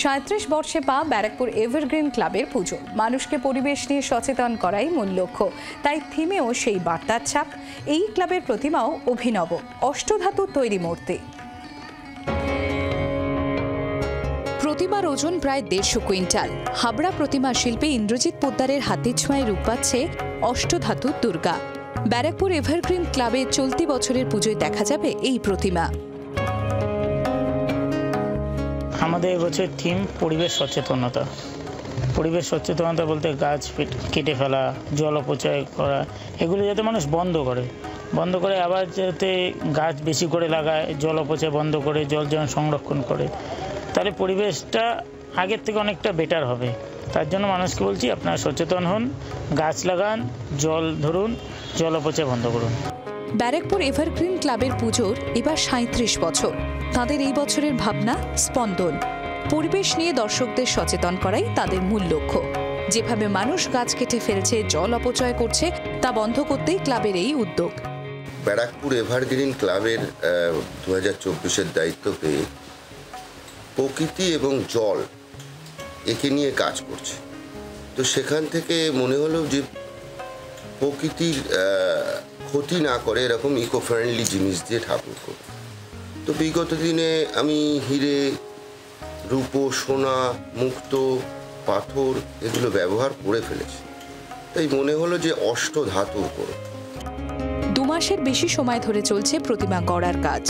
37 বর্ষে পা ব্যারাকপুর এভারগ্রিন ক্লাবের পুজো। মানুষকে পরিবেশ নিয়ে সচেতন করাই মূল লক্ষ্য, তাই থিমেও সেই বার্তার ছাপ। এই ক্লাবের প্রতিমাও অভিনব, অষ্টধাতুর তৈরি মূর্তি। প্রতিমার ওজন প্রায় 150 কুইন্টাল। হাবড়া প্রতিমা শিল্পী ইন্দ্রজিৎ পোদ্দারের হাতের ছোঁয়ায় রূপ পাচ্ছে অষ্টধাতুর দুর্গা। ব্যারাকপুর এভারগ্রিন ক্লাবে চলতি বছরের পুজোয় দেখা যাবে এই প্রতিমা। আমাদের এবছর থিম পরিবেশ সচেতনতা। পরিবেশ সচেতনতা বলতে গাছ কেটে ফেলা, জল অপচয় করা, এগুলো যাতে মানুষ বন্ধ করে আবার যাতে গাছ বেশি করে লাগায়, জল অপচয় বন্ধ করে, জল যেন সংরক্ষণ করে, তাহলে পরিবেশটা আগের থেকে অনেকটা বেটার হবে। তার জন্য মানুষকে বলছি, আপনারা সচেতন হন, গাছ লাগান, জল ধরুন, জল অপচয় বন্ধ করুন। ব্যারাকপুর এভারগ্রিন ক্লাবের পুজোর এবার 37 বছর। তাদের এই বছরের ভাবনা স্পন্দন। পরিবেশ নিয়ে দর্শকদের সচেতন করাই তাদের মূল লক্ষ্য। যেভাবে মানুষ গাছ কেটে ফেলছে, জল অপচয় করছে, তা বন্ধ করতেই ক্লাবের এই উদ্যোগ। ব্যারাকপুর এভারগ্রিন ক্লাবের 2024-এর দায়িত্ব পেয়ে প্রকৃতি এবং জল একে নিয়ে কাজ করছে। তো সেখান থেকে মনে হলো যে প্রকৃতির ক্ষতি না করে এরকম ইকো ফ্রেন্ডলি জিনিস দিয়ে ঠাকুর করব। তো বিগত দিনে আমি হিরে, রূপো, সোনা, মুক্ত, পাথর এগুলো ব্যবহার করে ফেলেছি, তাই মনে হলো যে অষ্টধাতুর করব। 2 মাসের বেশি সময় ধরে চলছে প্রতিমা গড়ার কাজ।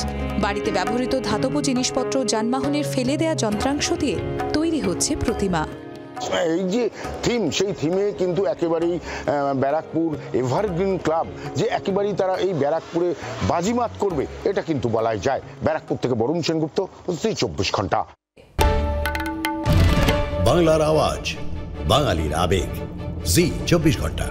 বাড়িতে ব্যবহৃত ধাতব জিনিসপত্র, যানবাহনের ফেলে দেয়া যন্ত্রাংশ দিয়ে তৈরি হচ্ছে প্রতিমা। এই যে থিম, সেই থিমে কিন্তু একেবারেই ব্যারাকপুর এভারগ্রিন ক্লাব যে একেবারেই তারা এই ব্যারাকপুরে বাজিমাত করবে, এটা কিন্তু বলাই যায়। ব্যারাকপুর থেকে বরুণ সেনগুপ্ত, 24 ঘন্টা। বাংলার আওয়াজ, বাঙালির আবেগ, জি 24 ঘন্টা।